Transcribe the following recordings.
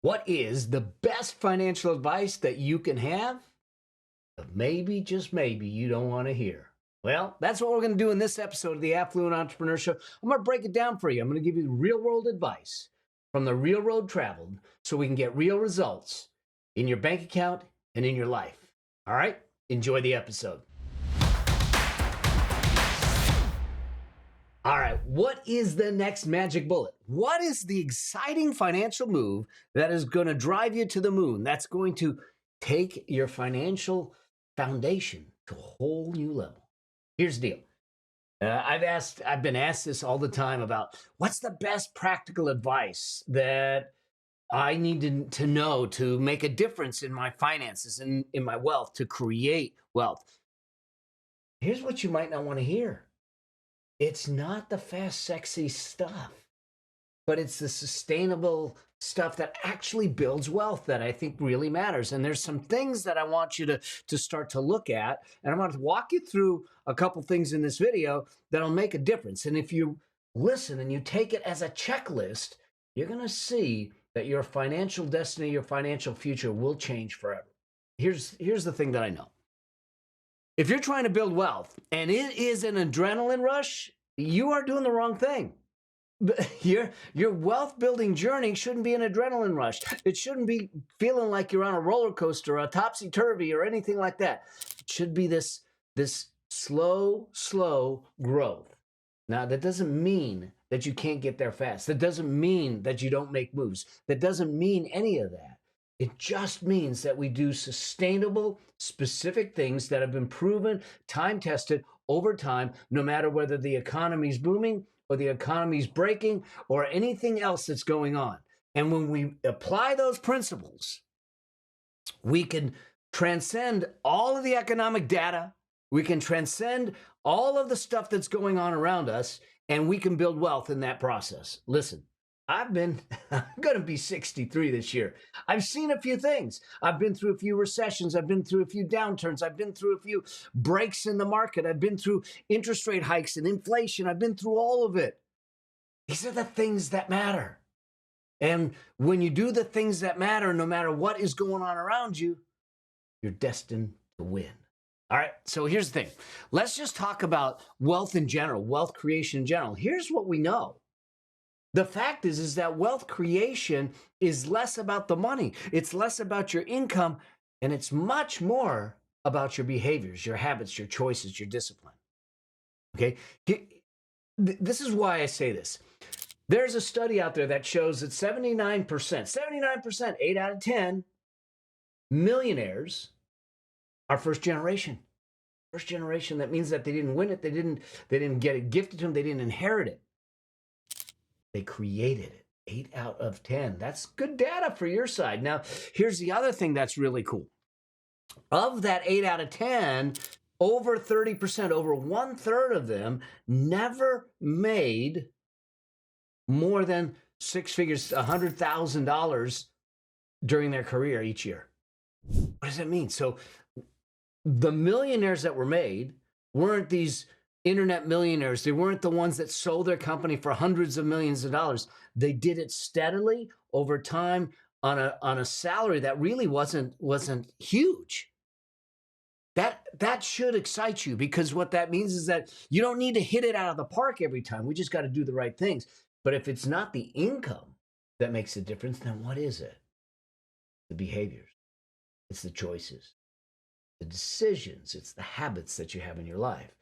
What is the best financial advice that you can have? But maybe, just maybe, you don't want to hear. Well, that's what we're going to do in this episode of the Affluent Entrepreneur Show. I'm going to break it down for you. I'm going to give you real world advice from the real road traveled so we can get real results in your bank account and in your life. All right? Enjoy the episode. All right, what is the next magic bullet? What is the exciting financial move that is going to drive you to the moon? That's going to take your financial foundation to a whole new level. Here's the deal. I've been asked this all the time about what's the best practical advice that I need to know to make a difference in my finances and in my wealth, to create wealth. Here's what you might not want to hear. It's not the fast, sexy stuff, but it's the sustainable stuff that actually builds wealth that I think really matters. And there's some things that I want you to start to look at. And I want to walk you through a couple things in this video that'll make a difference. And if you listen and you take it as a checklist, you're going to see that your financial destiny, your financial future will change forever. Here's the thing that I know. If you're trying to build wealth and it is an adrenaline rush, you are doing the wrong thing. Your wealth building journey shouldn't be an adrenaline rush. It shouldn't be feeling like you're on a roller coaster, a topsy-turvy, or anything like that. It should be this slow growth. Now, that doesn't mean that you can't get there fast. That doesn't mean that you don't make moves. That doesn't mean any of that. It just means that we do sustainable, specific things that have been proven, time-tested over time, no matter whether the economy's booming or the economy's breaking or anything else that's going on. And when we apply those principles, we can transcend all of the economic data. We can transcend all of the stuff that's going on around us, and we can build wealth in that process. Listen. I'm going to be 63 this year. I've seen a few things. I've been through a few recessions. I've been through a few downturns. I've been through a few breaks in the market. I've been through interest rate hikes and inflation. I've been through all of it. These are the things that matter. And when you do the things that matter, no matter what is going on around you, you're destined to win. All right, so here's the thing. Let's just talk about wealth in general, wealth creation in general. Here's what we know. The fact is that wealth creation is less about the money. It's less about your income, and it's much more about your behaviors, your habits, your choices, your discipline. Okay? This is why I say this. There's a study out there that shows that 79%, 8 out of 10 millionaires are first generation. First generation, that means that they didn't win it, they didn't get it gifted to them, they didn't inherit it. They created it. 8 out of 10. That's good data for your side. Now, here's the other thing that's really cool. Of that 8 out of 10, over 30%, over 1/3 of them never made more than six figures, $100,000 during their career each year. What does that mean? So the millionaires that were made weren't these internet millionaires. They weren't the ones that sold their company for hundreds of millions of dollars. They did it steadily over time on a salary that really wasn't huge. That should excite you, because what that means is that you don't need to hit it out of the park every time. We just got to do the right things. But if it's not the income that makes a difference, then what is it? The behaviors. It's the choices, the decisions. It's the habits that you have in your life.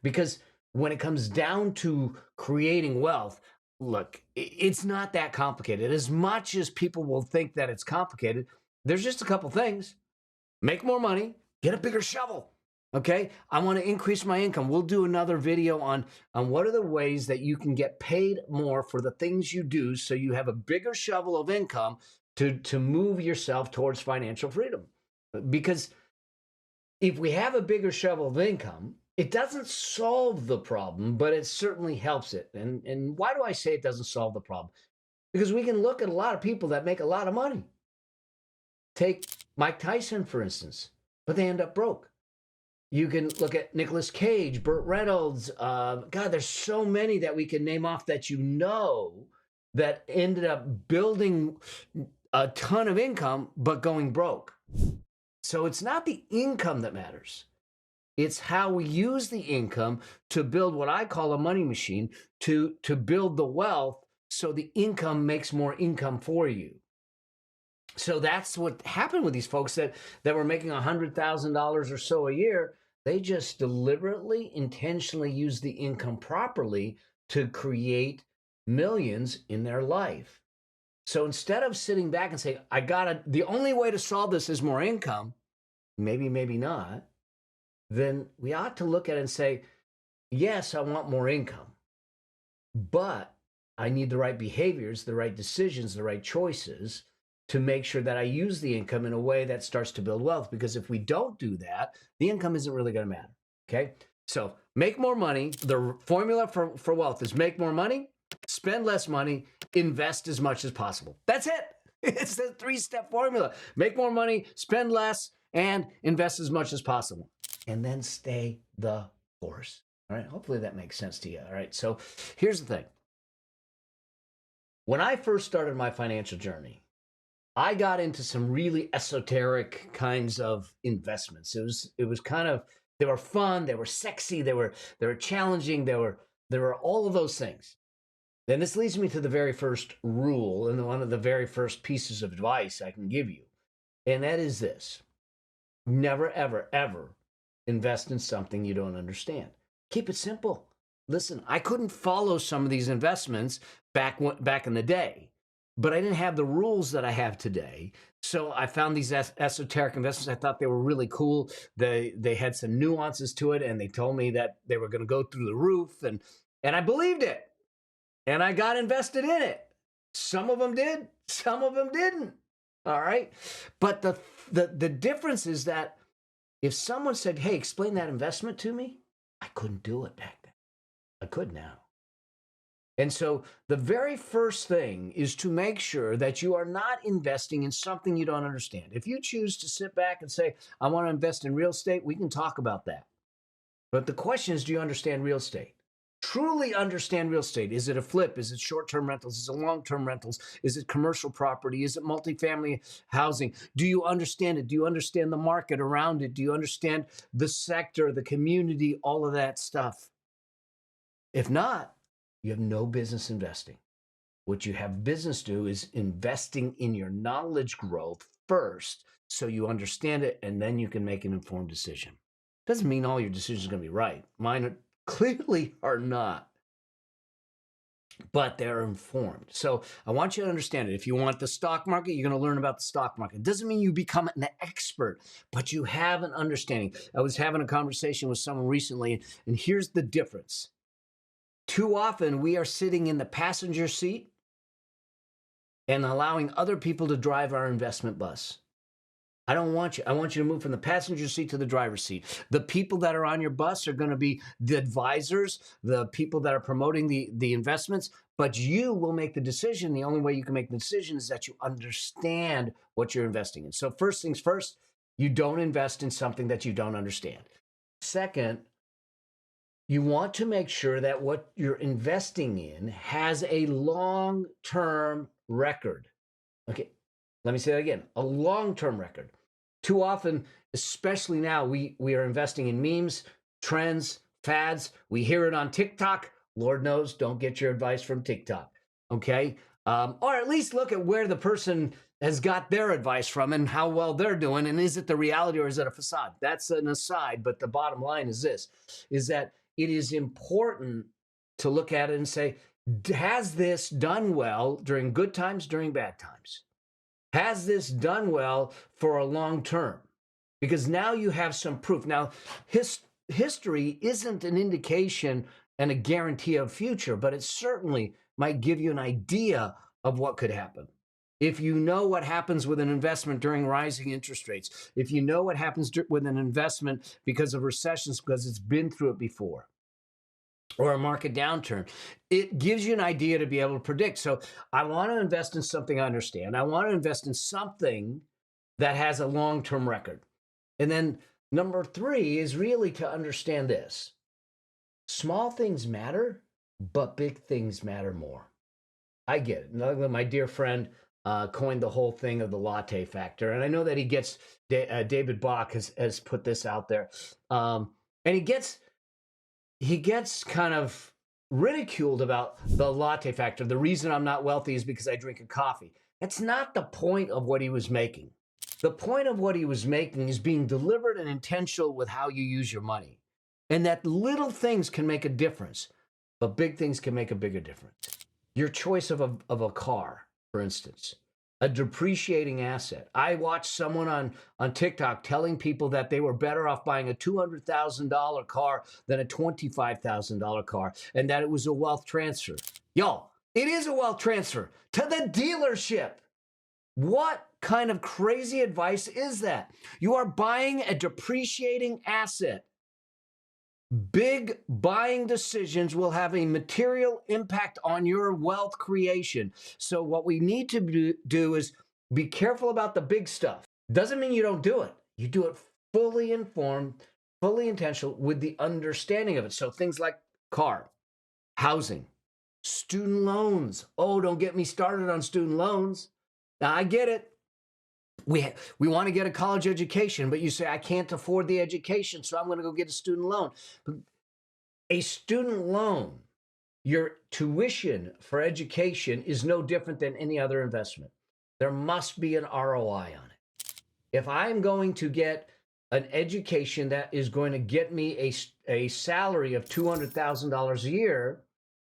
Because when it comes down to creating wealth, look, it's not that complicated. As much as people will think that it's complicated, there's just a couple things. Make more money, get a bigger shovel. Okay? I want to increase my income. We'll do another video on what are the ways that you can get paid more for the things you do so you have a bigger shovel of income to move yourself towards financial freedom. Because if we have a bigger shovel of income, it doesn't solve the problem, but it certainly helps it. And why do I say it doesn't solve the problem? Because we can look at a lot of people that make a lot of money. Take Mike Tyson, for instance, but they end up broke. You can look at Nicolas Cage, Burt Reynolds. God, there's so many that we can name off that that ended up building a ton of income, but going broke. So it's not the income that matters. It's how we use the income to build what I call a money machine, to build the wealth so the income makes more income for you. So that's what happened with these folks that were making $100,000 or so a year. They just deliberately, intentionally used the income properly to create millions in their life. So instead of sitting back and saying, the only way to solve this is more income, maybe not, then we ought to look at it and say, yes, I want more income, but I need the right behaviors, the right decisions, the right choices to make sure that I use the income in a way that starts to build wealth. Because if we don't do that, the income isn't really going to matter. Okay. So make more money. The formula for wealth is make more money, spend less money, invest as much as possible. That's it. It's the 3-step formula. Make more money, spend less, and invest as much as possible. And then stay the course. All right. Hopefully that makes sense to you. All right. So here's the thing. When I first started my financial journey, I got into some really esoteric kinds of investments. It was kind of, they were fun, they were sexy, they were challenging, there were all of those things. Then this leads me to the very first rule and one of the very first pieces of advice I can give you. And that is this: never, ever, ever invest in something you don't understand. Keep it simple. Listen, I couldn't follow some of these investments back in the day, but I didn't have the rules that I have today. So I found these esoteric investments. I thought they were really cool. They had some nuances to it, and they told me that they were going to go through the roof, and I believed it, and I got invested in it. Some of them did, some of them didn't. All right, but the difference is that if someone said, "Hey, explain that investment to me," I couldn't do it back then. I could now. And so the very first thing is to make sure that you are not investing in something you don't understand. If you choose to sit back and say, I want to invest in real estate, we can talk about that. But the question is, do you understand real estate? Truly understand real estate. Is it a flip? Is it short-term rentals? Is it long-term rentals? Is it commercial property? Is it multifamily housing? Do you understand it? Do you understand the market around it? Do you understand the sector, the community, all of that stuff? If not, you have no business investing. What you have business do is investing in your knowledge growth first so you understand it, and then you can make an informed decision. Doesn't mean all your decisions are going to be right. Mine clearly are not, but they're informed. So I want you to understand it. If you want the stock market, you're going to learn about the stock market. It doesn't mean you become an expert, but you have an understanding. I was having a conversation with someone recently, and here's the difference. Too often, we are sitting in the passenger seat and allowing other people to drive our investment bus. I don't want you. I want you to move from the passenger seat to the driver's seat. The people that are on your bus are going to be the advisors, the people that are promoting the investments, but you will make the decision. The only way you can make the decision is that you understand what you're investing in. So first things first, you don't invest in something that you don't understand. Second, you want to make sure that what you're investing in has a long-term record. Okay, let me say that again, a long-term record. Too often, especially now, we are investing in memes, trends, fads. We hear it on TikTok. Lord knows, don't get your advice from TikTok, okay? Or at least look at where the person has got their advice from and how well they're doing, and is it the reality or is it a facade? That's an aside, but the bottom line is this, is that it is important to look at it and say, has this done well during good times, during bad times? Has this done well for a long term? Because now you have some proof. Now, history isn't an indication and a guarantee of future, but it certainly might give you an idea of what could happen. If you know what happens with an investment during rising interest rates, if you know what happens with an investment because of recessions, because it's been through it before, or a market downturn, it gives you an idea to be able to predict. So I want to invest in something I understand. I want to invest in something that has a long-term record. And then number 3 is really to understand this. Small things matter, but big things matter more. I get it. My dear friend, coined the whole thing of the latte factor. And I know that he gets, David Bach has put this out there. And he gets kind of ridiculed about the latte factor. The reason I'm not wealthy is because I drink a coffee. That's not the point of what he was making. The point of what he was making is being deliberate and intentional with how you use your money. And that little things can make a difference, but big things can make a bigger difference. Your choice of a car, for instance, a depreciating asset. I watched someone on TikTok telling people that they were better off buying a $200,000 car than a $25,000 car, and that it was a wealth transfer. Y'all, it is a wealth transfer to the dealership. What kind of crazy advice is that? You are buying a depreciating asset. Big buying decisions will have a material impact on your wealth creation. So what we need to do is be careful about the big stuff. Doesn't mean you don't do it. You do it fully informed, fully intentional with the understanding of it. So things like car, housing, student loans. Oh, don't get me started on student loans. Now, I get it. We want to get a college education, but you say, I can't afford the education, so I'm going to go get a student loan. But a student loan, your tuition for education is no different than any other investment. There must be an ROI on it. If I'm going to get an education that is going to get me a salary of $200,000 a year,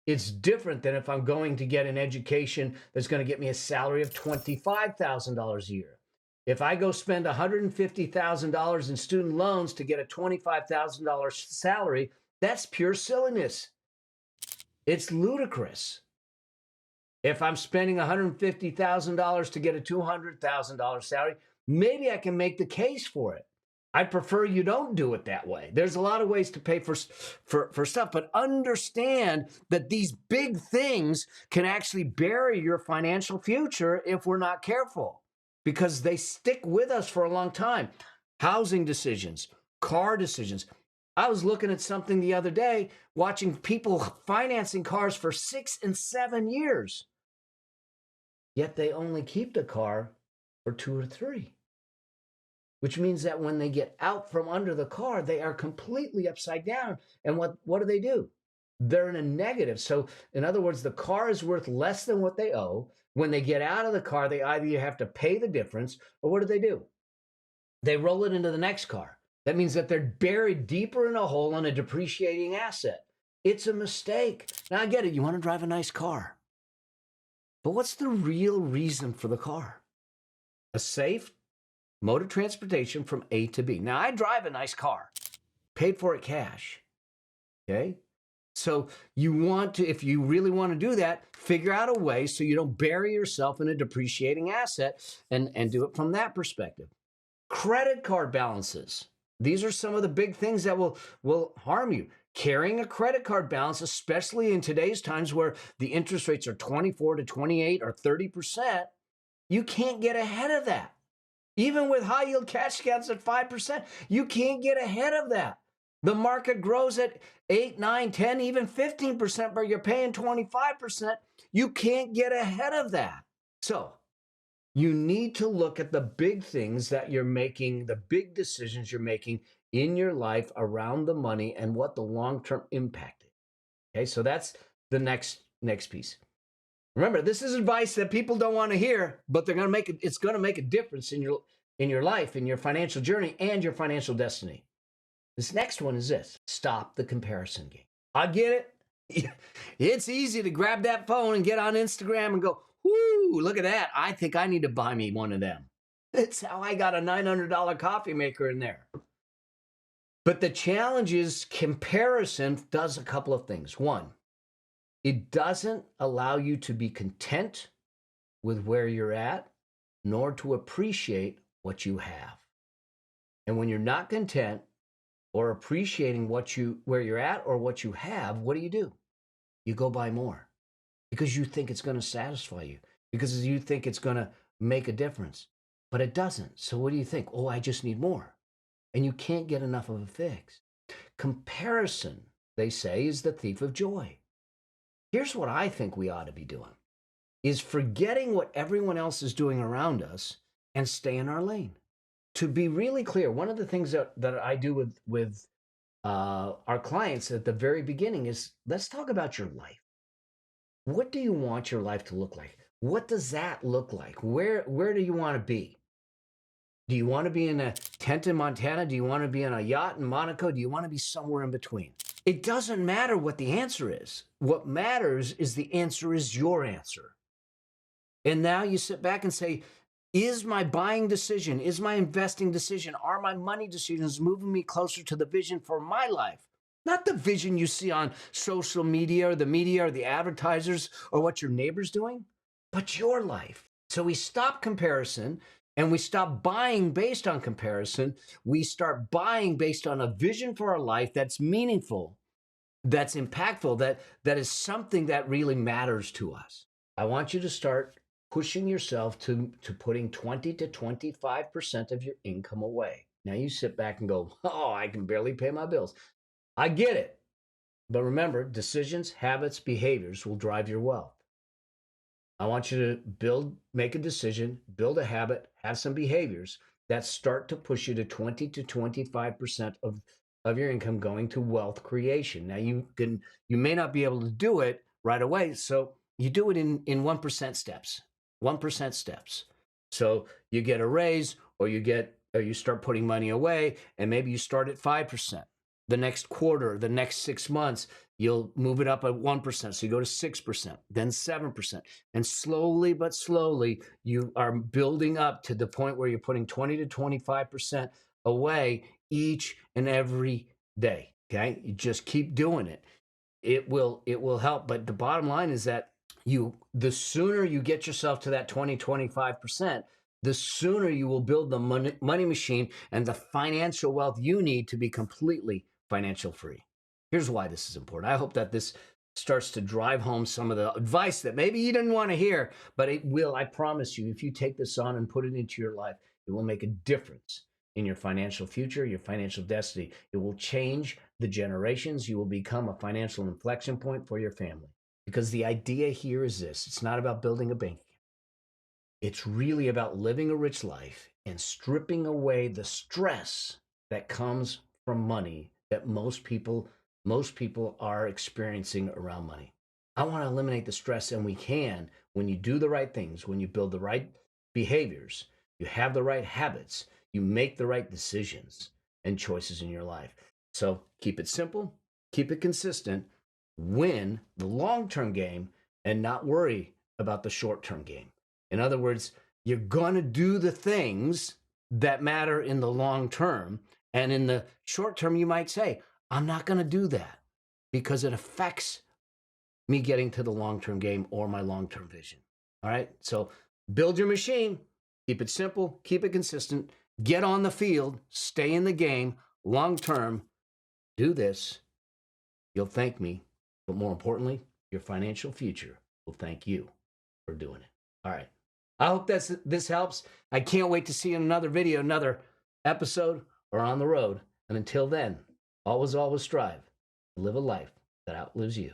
it's different than if I'm going to get an education that's going to get me a salary of $25,000 a year. If I go spend $150,000 in student loans to get a $25,000 salary, that's pure silliness. It's ludicrous. If I'm spending $150,000 to get a $200,000 salary, maybe I can make the case for it. I prefer you don't do it that way. There's a lot of ways to pay for stuff, but understand that these big things can actually bury your financial future if we're not careful, because they stick with us for a long time. Housing decisions, car decisions. I was looking at something the other day, watching people financing cars for 6 and 7 years. Yet they only keep the car for 2 or 3. Which means that when they get out from under the car, they are completely upside down. And what do? They're in a negative. So in other words, the car is worth less than what they owe. When they get out of the car, they either have to pay the difference, or what do? They roll it into the next car. That means that they're buried deeper in a hole on a depreciating asset. It's a mistake. Now, I get it. You want to drive a nice car. But what's the real reason for the car? A safe mode of transportation from A to B. Now, I drive a nice car. Paid for it cash. Okay? So you want to, if you really want to do that, figure out a way so you don't bury yourself in a depreciating asset, and do it from that perspective. Credit card balances. These are some of the big things that will harm you. Carrying a credit card balance, especially in today's times where the interest rates are 24 to 28 or 30%, you can't get ahead of that. Even with high yield cash accounts at 5%, you can't get ahead of that. The market grows at 8, 9, 10, even 15%, but you're paying 25%. You can't get ahead of that. So you need to look at the big things that you're making, the big decisions you're making in your life around the money and what the long-term impact is. Okay, so that's the next piece. Remember, this is advice that people don't want to hear, but they're going to make it. It's going to make a difference in your life, in your financial journey, and your financial destiny. This next one is this: stop the comparison game. I get it. It's easy to grab that phone and get on Instagram and go, "Whoo, look at that! I think I need to buy me one of them." That's how I got a $900 coffee maker in there. But the challenge is comparison does a couple of things. One, it doesn't allow you to be content with where you're at, nor to appreciate what you have. And when you're not content or appreciating where you're at or what you have, what do? You go buy more because you think it's going to satisfy you, because you think it's going to make a difference, but it doesn't. So what do you think? Oh, I just need more. And you can't get enough of a fix. Comparison, they say, is the thief of joy. Here's what I think we ought to be doing. is forgetting what everyone else is doing around us and stay in our lane. To be really clear, one of the things that I do with our clients at the very beginning is, let's talk about your life. What do you want your life to look like? What does that look like? Where do you want to be? Do you want to be in a tent in Montana? Do you want to be on a yacht in Monaco? Do you want to be somewhere in between? It doesn't matter what the answer is. What matters is the answer is your answer. And now you sit back and say, is my buying decision, is my investing decision, are my money decisions moving me closer to the vision for my life? Not the vision you see on social media or the advertisers or what your neighbor's doing, but your life. So we stop comparison and we stop buying based on comparison. We start buying based on a vision for our life that's meaningful, that's impactful, that is something that really matters to us. I want you to start pushing yourself to putting 20 to 25% of your income away. Now you sit back and go, oh, I can barely pay my bills. I get it. But remember, decisions, habits, behaviors will drive your wealth. I want you to make a decision, build a habit, have some behaviors that start to push you to 20 to 25% of your income going to wealth creation. Now you may not be able to do it right away. So you do it in 1% steps. 1% steps. So you get a raise, or you start putting money away, and maybe you start at 5%. The next quarter, the next 6 months, you'll move it up at 1%. So you go to 6%, then 7%. And slowly but slowly, you are building up to the point where you're putting 20 to 25% away each and every day. Okay. You just keep doing it. It will help. But the bottom line is that the sooner you get yourself to that 20-25%, the sooner you will build the money machine and the financial wealth you need to be completely financial free. Here's why this is important. I hope that this starts to drive home some of the advice that maybe you didn't want to hear, but it will. I promise you, if you take this on and put it into your life, it will make a difference in your financial future, your financial destiny. It will change the generations. You will become a financial inflection point for your family. Because the idea here is this: it's not about building a bank account. It's really about living a rich life and stripping away the stress that comes from money that most people are experiencing around money. I want to eliminate the stress, and we can when you do the right things, when you build the right behaviors, you have the right habits, you make the right decisions and choices in your life. So keep it simple, keep it consistent, win the long-term game, and not worry about the short-term game. In other words, you're going to do the things that matter in the long term. And in the short term, you might say, I'm not going to do that because it affects me getting to the long-term game or my long-term vision. All right. So build your machine, keep it simple, keep it consistent, get on the field, stay in the game, long-term, do this. You'll thank me. But more importantly, your financial future will thank you for doing it. All right. I hope this helps. I can't wait to see you in another video, another episode, or on the road. And until then, always strive to live a life that outlives you.